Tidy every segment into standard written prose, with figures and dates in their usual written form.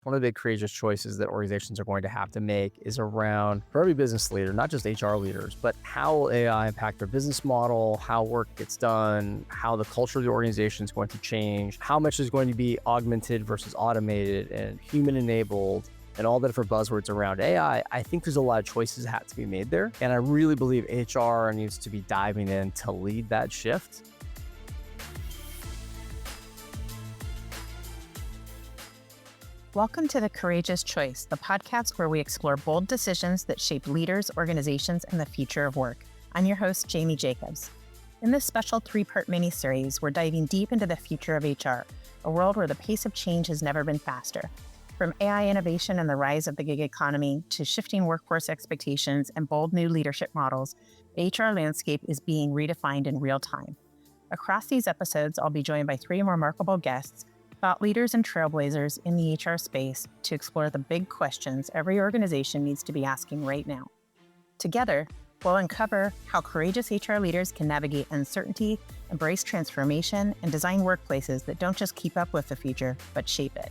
One of the big courageous choices that organizations are going to have to make is around, for every business leader, not just HR leaders, but how will AI impact their business model, how work gets done, how the culture of the organization is going to change, how much is going to be augmented versus automated and human enabled, and all the different buzzwords around AI. I think there's a lot of choices that have to be made there. And I really believe HR needs to be diving in to lead that shift. Welcome to The Courageous Choice, the podcast where we explore bold decisions that shape leaders, organizations, and the future of work. I'm your host, Jamie Jacobs. In this special three-part mini-series, we're diving deep into the future of HR, a world where the pace of change has never been faster. From AI innovation and the rise of the gig economy to shifting workforce expectations and bold new leadership models, the HR landscape is being redefined in real time. Across these episodes, I'll be joined by three remarkable guests, thought leaders and trailblazers in the HR space, to explore the big questions every organization needs to be asking right now. Together, we'll uncover how courageous HR leaders can navigate uncertainty, embrace transformation, and design workplaces that don't just keep up with the future, but shape it.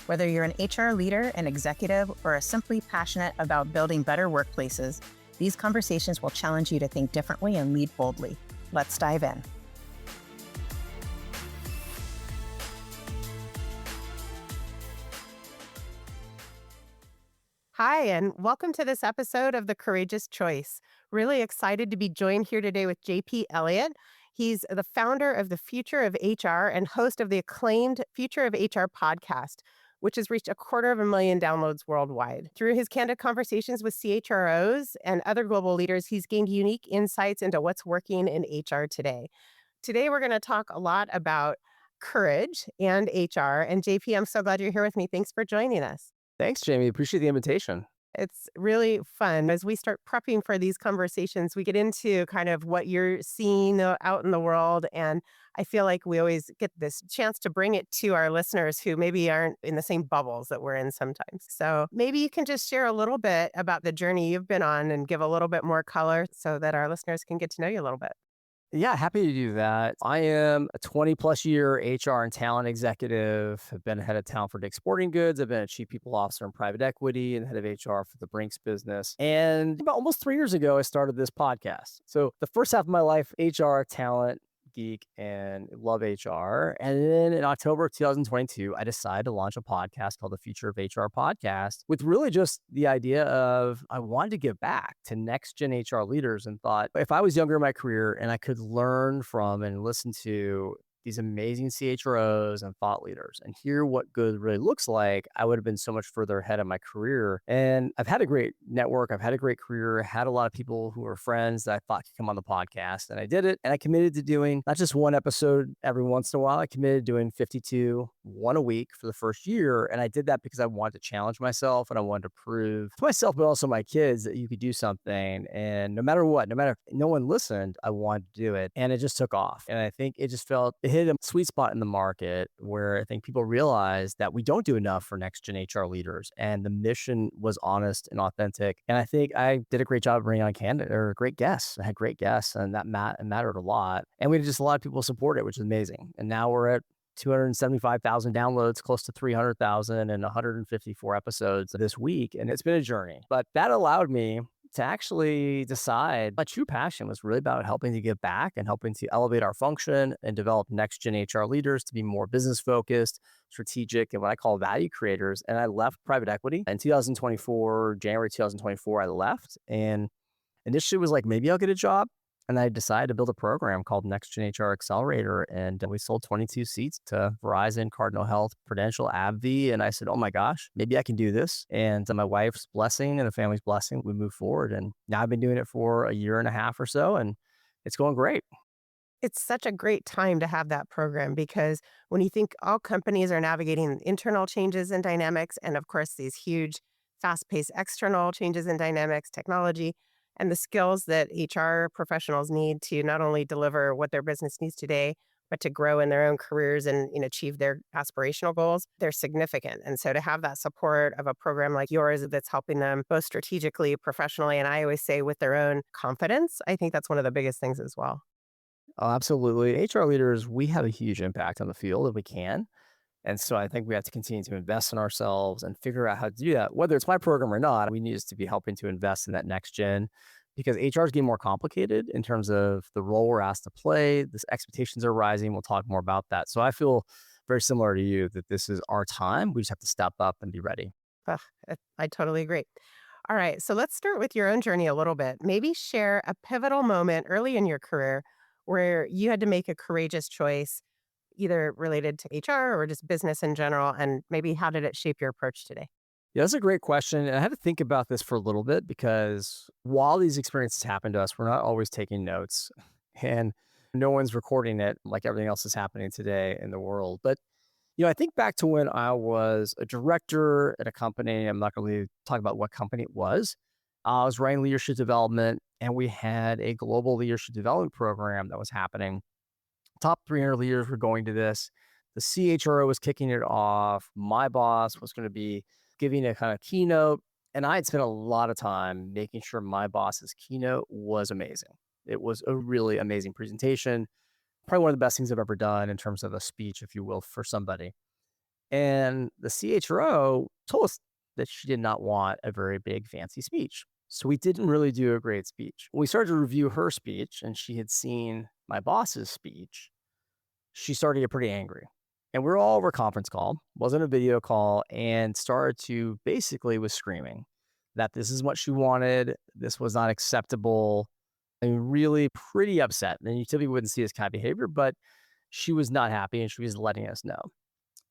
Whether you're an HR leader, an executive, or are simply passionate about building better workplaces, these conversations will challenge you to think differently and lead boldly. Let's dive in. Hi, and welcome to this episode of The Courageous Choice. Really excited to be joined here today with JP Elliott. He's the founder of the Future of HR and host of the acclaimed Future of HR podcast, which has reached 250,000 downloads worldwide. Through his candid conversations with CHROs and other global leaders, he's gained unique insights into what's working in HR today. Today, we're going to talk a lot about courage and HR. And JP, I'm so glad you're here with me. Thanks for joining us. Thanks, Jamie. Appreciate the invitation. It's really fun. As we start prepping for these conversations, we get into kind of what you're seeing out in the world. And I feel like we always get this chance to bring it to our listeners who maybe aren't in the same bubbles that we're in sometimes. So maybe you can just share a little bit about the journey you've been on and give a little bit more color so that our listeners can get to know you a little bit. Yeah, happy to do that. I am a 20 plus year HR and talent executive. I've been head of talent for Dick's Sporting Goods. I've been a chief people officer in private equity and head of HR for the Brinks business. And about almost 3 years ago, I started this podcast. So the first half of my life, HR, talent, geek, and love HR. And then in October of 2022, I decided to launch a podcast called the Future of HR Podcast, with really just the idea of I wanted to give back to next gen HR leaders, and thought if I was younger in my career and I could learn from and listen to these amazing CHROs and thought leaders and hear what good really looks like, I would have been so much further ahead of my career. And I've had a great network. I've had a great career, had a lot of people who are friends that I thought could come on the podcast. And I did it. And I committed to doing not just one episode every once in a while. I committed to doing 52, one a week for the first year. And I did that because I wanted to challenge myself and I wanted to prove to myself, but also my kids, that you could do something. And no matter what, no matter if no one listened, I wanted to do it. And it just took off. And I think it just it hit a sweet spot in the market where I think people realized that we don't do enough for next gen HR leaders, and the mission was honest and authentic. And I think I did a great job of bringing on great guests. I had great guests, and that mattered a lot. And we had just a lot of people support it, which is amazing. And now we're at 275,000 downloads, close to 300,000, and 154 episodes this week. And it's been a journey, but that allowed me to actually decide my true passion was really about helping to give back and helping to elevate our function and develop next gen HR leaders to be more business focused, strategic, and what I call value creators. And I left private equity in 2024, January 2024, I left. And initially was like, maybe I'll get a job. And I decided to build a program called Next Gen HR Accelerator. And we sold 22 seats to Verizon, Cardinal Health, Prudential, AbbVie. And I said, oh my gosh, maybe I can do this. And my wife's blessing and the family's blessing, we moved forward. And now I've been doing it for a year and a half or so, and it's going great. It's such a great time to have that program, because when you think all companies are navigating internal changes and dynamics, and of course, these huge, fast-paced external changes in dynamics, technology, and the skills that HR professionals need to not only deliver what their business needs today, but to grow in their own careers and achieve their aspirational goals, they're significant. And so to have that support of a program like yours that's helping them both strategically, professionally, and I always say with their own confidence, I think that's one of the biggest things as well. Oh, absolutely. HR leaders, we have a huge impact on the field if we can. And so I think we have to continue to invest in ourselves and figure out how to do that. Whether it's my program or not, we need us to be helping to invest in that next gen because HR is getting more complicated in terms of the role we're asked to play. The expectations are rising. We'll talk more about that. So I feel very similar to you that this is our time. We just have to step up and be ready. Ugh, I totally agree. All right, so let's start with your own journey a little bit. Maybe share a pivotal moment early in your career where you had to make a courageous choice, either related to HR or just business in general, and maybe how did it shape your approach today? Yeah, that's a great question. And I had to think about this for a little bit because while these experiences happen to us, we're not always taking notes and no one's recording it like everything else is happening today in the world. But, I think back to when I was a director at a company. I'm not going to really talk about what company it was. I was running leadership development and we had a global leadership development program that was happening. Top 300 leaders were going to this. The CHRO was kicking it off. My boss was going to be giving a kind of keynote. And I had spent a lot of time making sure my boss's keynote was amazing. It was a really amazing presentation. Probably one of the best things I've ever done in terms of a speech, if you will, for somebody. And the CHRO told us that she did not want a very big, fancy speech. So we didn't really do a great speech. When we started to review her speech and she had seen my boss's speech, she started to get pretty angry. And we are all over a conference call, wasn't a video call, and started to basically was screaming that this is what she wanted. This was not acceptable. And really pretty upset. And you typically wouldn't see this kind of behavior, but she was not happy and she was letting us know.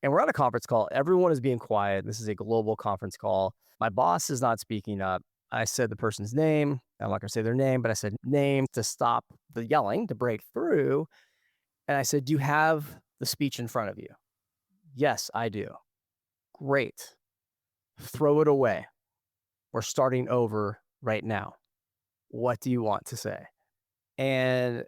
And we're on a conference call. Everyone is being quiet. This is a global conference call. My boss is not speaking up. I said the person's name. I'm not going to say their name, but I said name to stop the yelling, to break through. And I said, do you have the speech in front of you? Yes, I do. Great. Throw it away. We're starting over right now. What do you want to say? And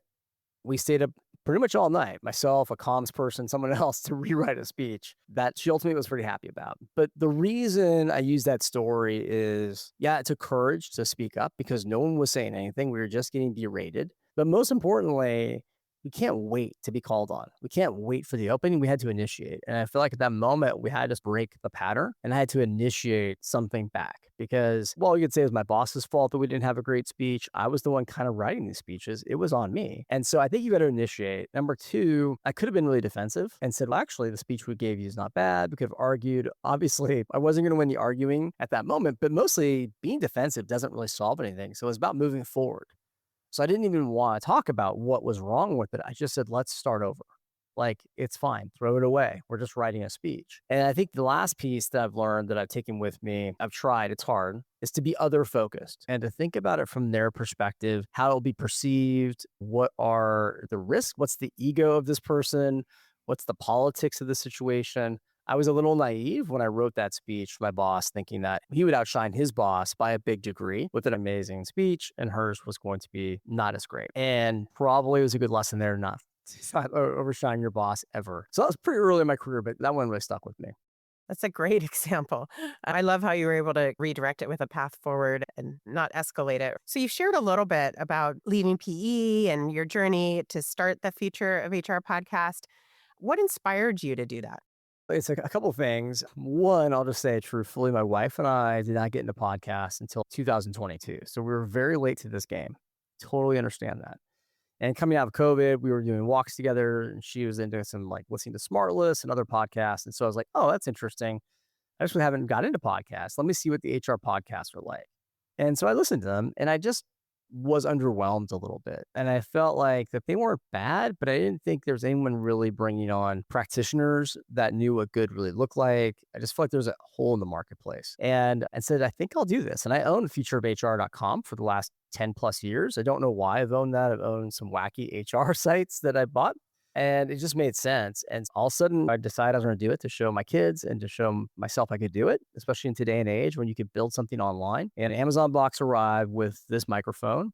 we stayed up pretty much all night, myself, a comms person, someone else, to rewrite a speech that she ultimately was pretty happy about. But the reason I use that story is, yeah, it took courage to speak up because no one was saying anything. We were just getting berated. But most importantly, we can't wait to be called on. We can't wait for the opening. We had to initiate. And I feel like at that moment, we had to break the pattern and I had to initiate something back because, well, you could say it was my boss's fault that we didn't have a great speech. I was the one kind of writing these speeches. It was on me. And so I think you got to initiate. Number two, I could have been really defensive and said, well, actually, the speech we gave you is not bad. We could have argued. Obviously, I wasn't going to win the arguing at that moment, but mostly being defensive doesn't really solve anything. So it's about moving forward. So I didn't even want to talk about what was wrong with it. I just said, let's start over. Like, it's fine. Throw it away. We're just writing a speech. And I think the last piece that I've learned that I've taken with me, I've tried, it's hard, is to be other focused and to think about it from their perspective, how it'll be perceived, what are the risks, what's the ego of this person, what's the politics of the situation. I was a little naive when I wrote that speech for my boss, thinking that he would outshine his boss by a big degree with an amazing speech, and hers was going to be not as great. And probably it was a good lesson there not to overshine your boss ever. So that was pretty early in my career, but that one really stuck with me. That's a great example. I love how you were able to redirect it with a path forward and not escalate it. So you shared a little bit about leaving PE and your journey to start the Future of HR podcast. What inspired you to do that? It's a couple of things. One, I'll just say it truthfully, my wife and I did not get into podcasts until 2022. So we were very late to this game. Totally understand that. And coming out of COVID, we were doing walks together and she was into some like listening to Smart List and other podcasts. And so I was like, oh, that's interesting. I actually haven't got into podcasts. Let me see what the HR podcasts are like. And so I listened to them and I just was underwhelmed a little bit. And I felt like that they weren't bad, but I didn't think there was anyone really bringing on practitioners that knew what good really looked like. I just felt like there was a hole in the marketplace. And I said, I think I'll do this. And I own futureofhr.com for the last 10 plus years. I don't know why I've owned that. I've owned some wacky HR sites that I bought. And it just made sense. And all of a sudden, I decided I was going to do it to show my kids and to show myself I could do it, especially in today and age when you could build something online. And Amazon box arrived with this microphone.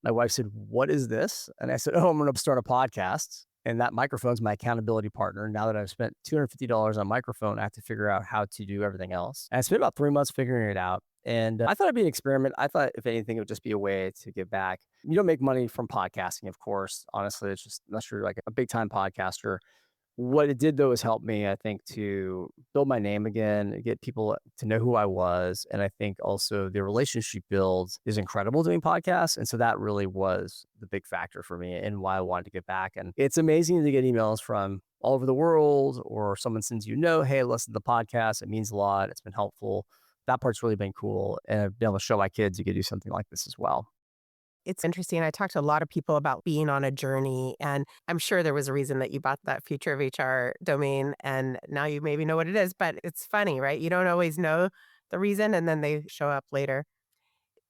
My wife said, what is this? And I said, oh, I'm going to start a podcast. And that microphone's my accountability partner. Now that I've spent $250 on a microphone, I have to figure out how to do everything else. And I spent about 3 months figuring it out. And I thought it'd be an experiment. I thought, if anything, it would just be a way to give back. You don't make money from podcasting, of course. Honestly, it's just unless you're like a big time podcaster. What it did though is help me, I think, to build my name again, get people to know who I was. And I think also the relationship builds is incredible doing podcasts. And so that really was the big factor for me and why I wanted to get back. And it's amazing to get emails from all over the world or someone sends hey, listen to the podcast. It means a lot. It's been helpful. That part's really been cool. And I've been able to show my kids you could do something like this as well. It's interesting. I talked to a lot of people about being on a journey, and I'm sure there was a reason that you bought that future of HR domain, and now you maybe know what it is, but it's funny, right? You don't always know the reason, and then they show up later.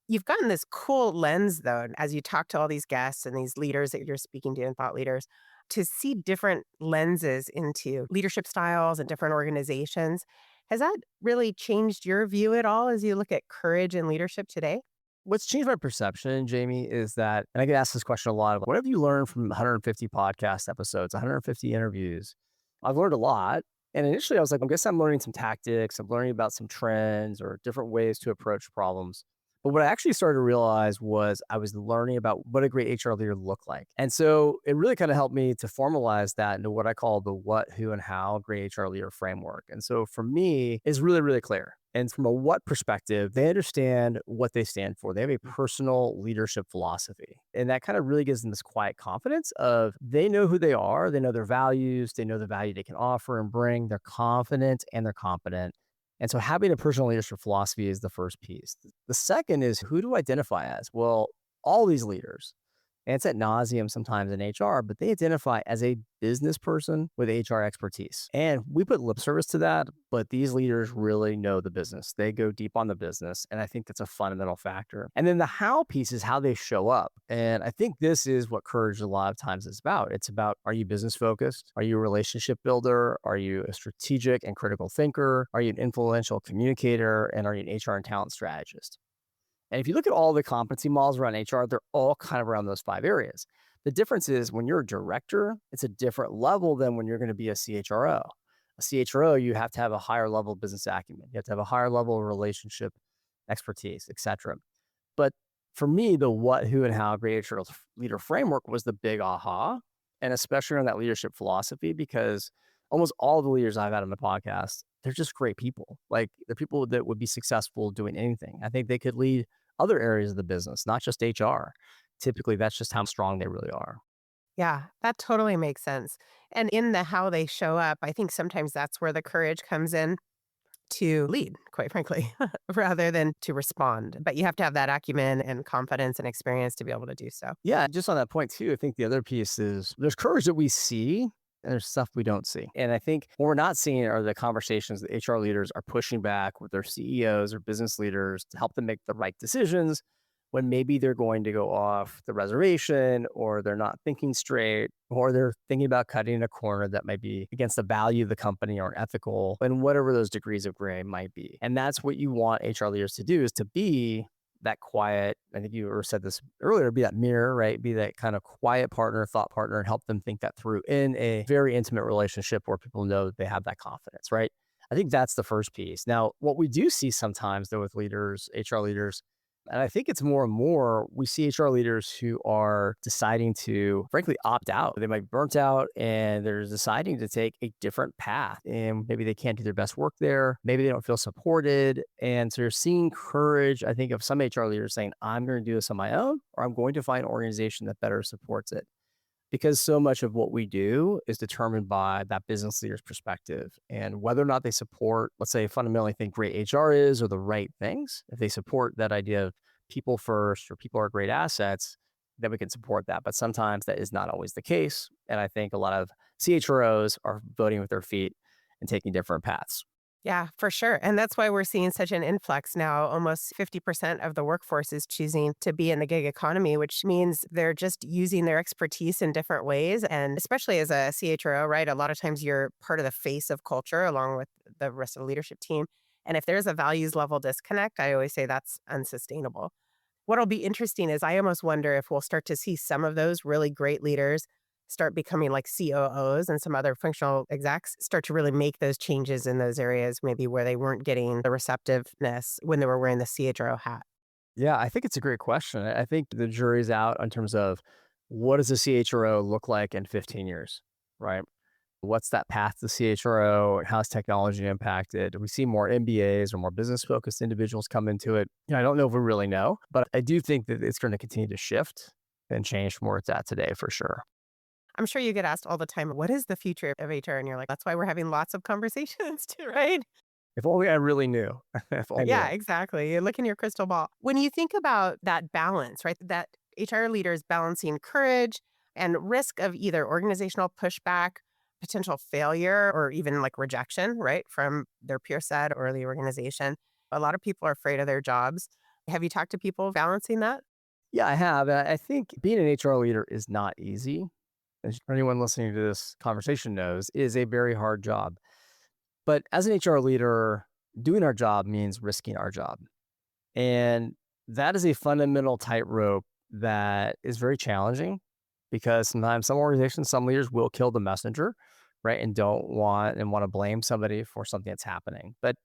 You've gotten this cool lens, though, as you talk to all these guests and these leaders that you're speaking to and thought leaders, to see different lenses into leadership styles and different organizations. Has that really changed your view at all as you look at courage and leadership today? What's changed my perception, Jamie, is that, and I get asked this question a lot, what have you learned from 150 podcast episodes, 150 interviews? I've learned a lot. And initially I was like, I guess I'm learning some tactics. I'm learning about some trends or different ways to approach problems. But what I actually started to realize was I was learning about what a great HR leader looked like. And so it really kind of helped me to formalize that into what I call the what, who, and how great HR leader framework. And so for me, it's really, really clear. And from a what perspective, they understand what they stand for. They have a personal leadership philosophy. And that kind of really gives them this quiet confidence of they know who they are, they know their values, they know the value they can offer and bring. They're confident and they're competent. And so having a personal leadership philosophy is the first piece. The second is who to identify as. Well, all these leaders, and it's at nauseum sometimes in HR, but they identify as a business person with HR expertise. And we put lip service to that, but these leaders really know the business. They go deep on the business. And I think that's a fundamental factor. And then the how piece is how they show up. And I think this is what courage a lot of times is about. It's about, are you business focused? Are you a relationship builder? Are you a strategic and critical thinker? Are you an influential communicator? And are you an HR and talent strategist? And if you look at all the competency models around HR, they're all kind of around those 5 areas. The difference is when you're a director, it's a different level than when you're going to be a CHRO. A CHRO, you have to have a higher level of business acumen. You have to have a higher level of relationship expertise, et cetera. But for me, the what, who, and how great HR leader framework was the big aha, and especially around that leadership philosophy, because almost all the leaders I've had on the podcast, they're just great people. Like they're people that would be successful doing anything. I think they could lead other areas of the business, not just HR. Typically, that's just how strong they really are. Yeah, that totally makes sense. And in the how they show up, I think sometimes that's where the courage comes in to lead, quite frankly, rather than to respond. But you have to have that acumen and confidence and experience to be able to do so. Yeah, just on that point too, I think the other piece is there's courage that we see and there's stuff we don't see. And I think what we're not seeing are the conversations that HR leaders are pushing back with their CEOs or business leaders to help them make the right decisions when maybe they're going to go off the reservation or they're not thinking straight or they're thinking about cutting a corner that might be against the value of the company or ethical and whatever those degrees of gray might be. And that's what you want HR leaders to do is to be that quiet. I think you said this earlier, be that mirror, right? Be that kind of quiet partner, thought partner, and help them think that through in a very intimate relationship where people know that they have that confidence, right? I think that's the first piece. Now, what we do see sometimes though with leaders, HR leaders, and I think it's more and more, we see HR leaders who are deciding to, frankly, opt out. They might be burnt out and they're deciding to take a different path. And maybe they can't do their best work there. Maybe they don't feel supported. And so you're seeing courage, I think, of some HR leaders saying, I'm going to do this on my own, or I'm going to find an organization that better supports it. Because so much of what we do is determined by that business leader's perspective and whether or not they support, let's say, fundamentally think great HR is or the right things. If they support that idea of people first or people are great assets, then we can support that. But sometimes that is not always the case. And I think a lot of CHROs are voting with their feet and taking different paths. Yeah, for sure. And that's why we're seeing such an influx now. Almost 50% of the workforce is choosing to be in the gig economy, which means they're just using their expertise in different ways. And especially as a CHRO, right? A lot of times you're part of the face of culture along with the rest of the leadership team. And if there's a values level disconnect, I always say that's unsustainable. What'll be interesting is I almost wonder if we'll start to see some of those really great leaders start becoming like COOs and some other functional execs start to really make those changes in those areas, maybe where they weren't getting the receptiveness when they were wearing the CHRO hat. Yeah, I think it's a great question. I think the jury's out in terms of what does a CHRO look like in 15 years, right? What's that path to CHRO? How's technology impacted? Do we see more MBAs or more business focused individuals come into it? I don't know if we really know, but I do think that it's going to continue to shift and change from where it's at today for sure. I'm sure you get asked all the time, what is the future of HR? And you're like, that's why we're having lots of conversations too, right? If only I really knew. If only. Yeah, exactly. You look in your crystal ball. When you think about that balance, right? That HR leaders balancing courage and risk of either organizational pushback, potential failure, or even like rejection, right? From their peer set or the organization. A lot of people are afraid of their jobs. Have you talked to people balancing that? Yeah, I have. I think being an HR leader is not easy. As anyone listening to this conversation knows, it is a very hard job. But as an HR leader, doing our job means risking our job. And that is a fundamental tightrope that is very challenging because sometimes some organizations, some leaders will kill the messenger, right? And don't want to blame somebody for something that's happening. But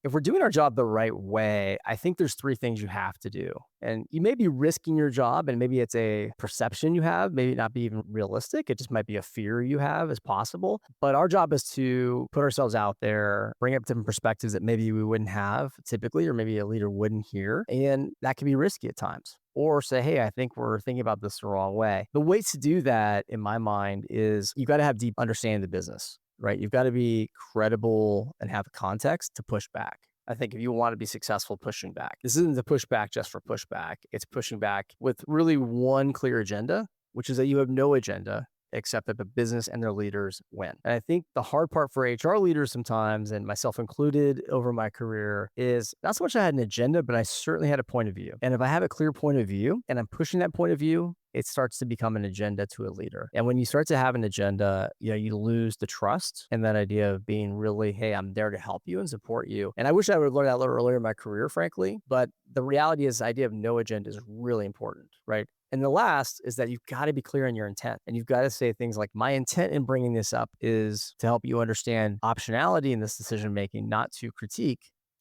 if we're doing our job the right way, I think there's three things you have to do. And you may be risking your job, and maybe it's a perception you have, maybe not be even realistic. It just might be a fear you have as possible. But our job is to put ourselves out there, bring up different perspectives that maybe we wouldn't have typically, or maybe a leader wouldn't hear. And that can be risky at times. Or say, hey, I think we're thinking about this the wrong way. The ways to do that, in my mind, is you got to have deep understanding of the business, right? You've got to be credible and have context to push back. I think if you want to be successful pushing back, this isn't the pushback just for pushback. It's pushing back with really one clear agenda, which is that you have no agenda except that the business and their leaders win. And I think the hard part for HR leaders sometimes, and myself included over my career, is not so much I had an agenda, but I certainly had a point of view. And if I have a clear point of view and I'm pushing that point of view, it starts to become an agenda to a leader. And when you start to have an agenda, you lose the trust and that idea of being really, hey, I'm there to help you and support you. And I wish I would have learned that a little earlier in my career, frankly. But the reality is the idea of no agenda is really important, right? And the last is that you've got to be clear on your intent. And you've got to say things like, my intent in bringing this up is to help you understand optionality in this decision making, not to critique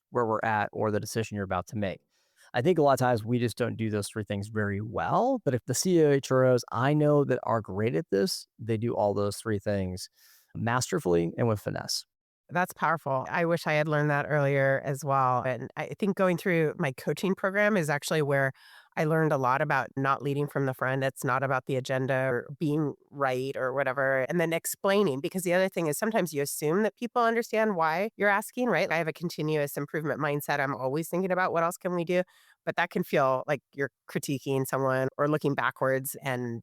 where we're at or the decision you're about to make. I think a lot of times we just don't do those three things very well. But if the CHROs I know that are great at this, they do all those three things masterfully and with finesse. That's powerful. I wish I had learned that earlier as well. And I think going through my coaching program is actually where I learned a lot about not leading from the front. It's not about the agenda or being right or whatever. And then explaining, because the other thing is sometimes you assume that people understand why you're asking, right? I have a continuous improvement mindset. I'm always thinking about what else can we do? But that can feel like you're critiquing someone or looking backwards. And,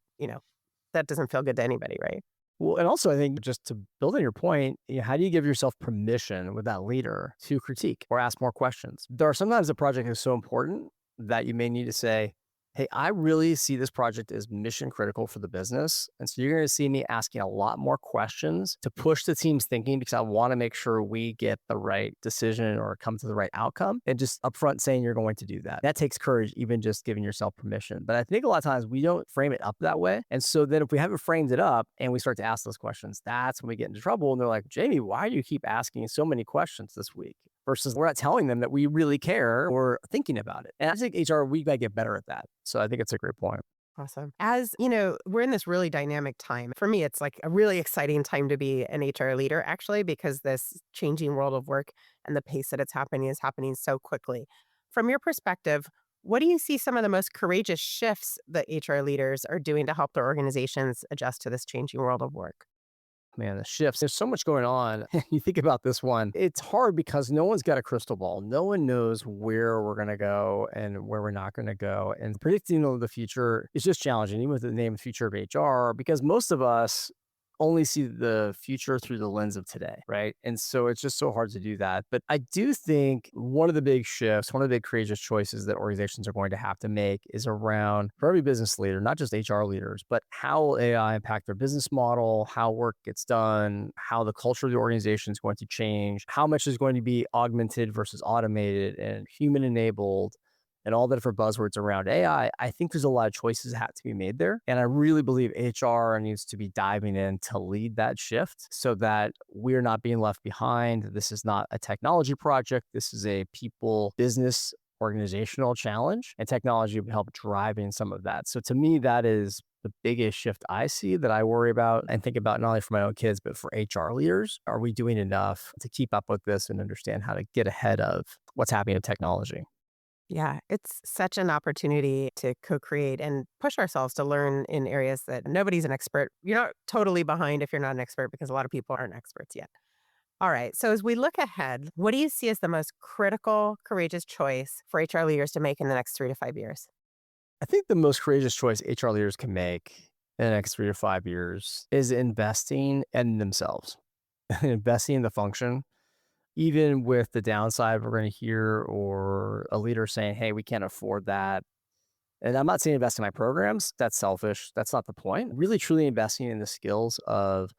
that doesn't feel good to anybody, right? Well, and also I think just to build on your point, how do you give yourself permission with that leader to critique or ask more questions? There are sometimes the project is so important that you may need to say, hey, I really see this project as mission critical for the business. And so you're going to see me asking a lot more questions to push the team's thinking because I want to make sure we get the right decision or come to the right outcome. And just upfront saying you're going to do that. That takes courage, even just giving yourself permission. But I think a lot of times we don't frame it up that way. And so then if we haven't framed it up and we start to ask those questions, that's when we get into trouble. And they're like, Jamie, why do you keep asking so many questions this week? Versus we're not telling them that we really care or thinking about it. And I think HR, we got to get better at that. So I think it's a great point. Awesome. As you know, we're in this really dynamic time. For me, it's like a really exciting time to be an HR leader, actually, because this changing world of work and the pace that it's happening is happening so quickly. From your perspective, what do you see some of the most courageous shifts that HR leaders are doing to help their organizations adjust to this changing world of work? Man, the shifts, there's so much going on. You think about this one, it's hard because no one's got a crystal ball. No one knows where we're going to go and where we're not going to go. And predicting the future is just challenging, even with the name future of HR, because most of us only see the future through the lens of today, right? And so it's just so hard to do that. But I do think one of the big shifts, one of the big courageous choices that organizations are going to have to make is around, for every business leader, not just HR leaders, but how will AI impact their business model, how work gets done, how the culture of the organization is going to change, how much is going to be augmented versus automated and human enabled, and all the different buzzwords around AI, I think there's a lot of choices that have to be made there. And I really believe HR needs to be diving in to lead that shift so that we're not being left behind. This is not a technology project. This is a people business organizational challenge, and technology would help driving some of that. So to me, that is the biggest shift I see that I worry about and think about not only for my own kids, but for HR leaders. Are we doing enough to keep up with this and understand how to get ahead of what's happening with technology? Yeah, it's such an opportunity to co-create and push ourselves to learn in areas that nobody's an expert. You're not totally behind if you're not an expert because a lot of people aren't experts yet. All right. So as we look ahead, what do you see as the most critical, courageous choice for HR leaders to make in the next 3 to 5 years? I think the most courageous choice HR leaders can make in the next 3 to 5 years is investing in themselves, investing in the function. Even with the downside we're going to hear or a leader saying, hey, we can't afford that. And I'm not saying invest in my programs. That's selfish. That's not the point. Really, truly investing in the skills of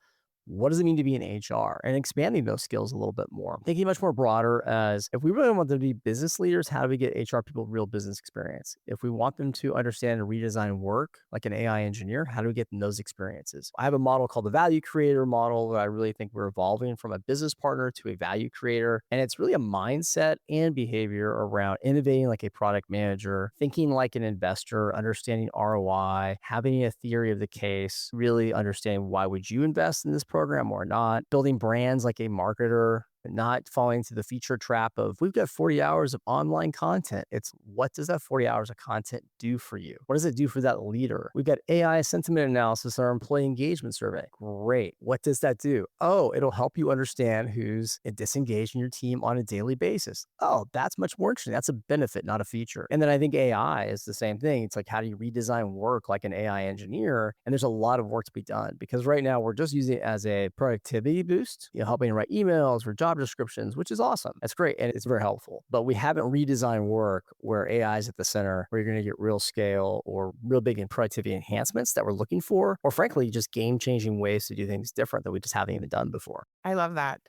what does it mean to be in HR and expanding those skills a little bit more. Thinking much more broader as if we really want them to be business leaders, how do we get HR people real business experience? If we want them to understand and redesign work like an AI engineer, how do we get them those experiences? I have a model called the value creator model that I really think we're evolving from a business partner to a value creator. And it's really a mindset and behavior around innovating like a product manager, thinking like an investor, understanding ROI, having a theory of the case, really understanding why would you invest in this program or not, building brands like a marketer, not falling into the feature trap of we've got 40 hours of online content. It's what does that 40 hours of content do for you? What does it do for that leader? We've got AI sentiment analysis on our employee engagement survey. Great. What does that do? Oh, it'll help you understand who's disengaged in your team on a daily basis. Oh, that's much more interesting. That's a benefit, not a feature. And then I think AI is the same thing. It's like, how do you redesign work like an AI engineer? And there's a lot of work to be done because right now we're just using it as a productivity boost, helping write emails or job descriptions, which is awesome. That's great. And it's very helpful. But we haven't redesigned work where AI is at the center, where you're going to get real scale or real big in productivity enhancements that we're looking for, or frankly, just game changing ways to do things different that we just haven't even done before. I love that.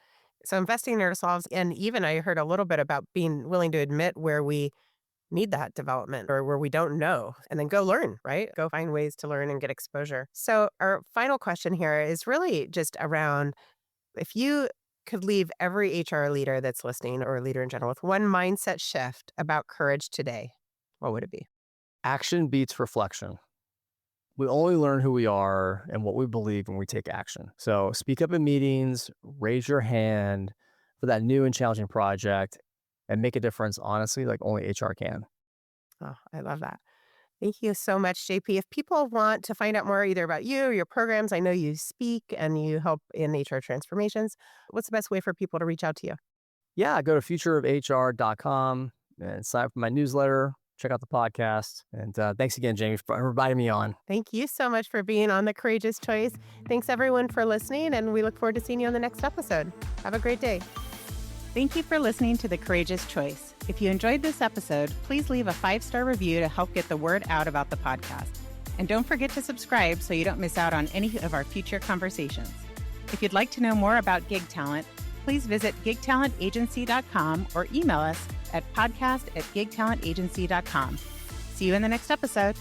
So investing in ourselves, and even I heard a little bit about being willing to admit where we need that development or where we don't know, and then go learn, right? Go find ways to learn and get exposure. So our final question here is really just around if you could leave every HR leader that's listening or a leader in general with one mindset shift about courage today, what would it be? Action beats reflection. We only learn who we are and what we believe when we take action. So speak up in meetings, raise your hand for that new and challenging project, and make a difference, honestly, like only HR can. Oh, I love that. Thank you so much, JP. If people want to find out more either about you or your programs, I know you speak and you help in HR transformations. What's the best way for people to reach out to you? Yeah, go to futureofhr.com and sign up for my newsletter. Check out the podcast. And thanks again, Jamie, for inviting me on. Thank you so much for being on The Courageous Choice. Thanks, everyone, for listening, and we look forward to seeing you on the next episode. Have a great day. Thank you for listening to The Courageous Choice. If you enjoyed this episode, please leave a 5-star review to help get the word out about the podcast. And don't forget to subscribe so you don't miss out on any of our future conversations. If you'd like to know more about gig talent, please visit gigtalentagency.com or email us at podcast@gigtalentagency.com. See you in the next episode.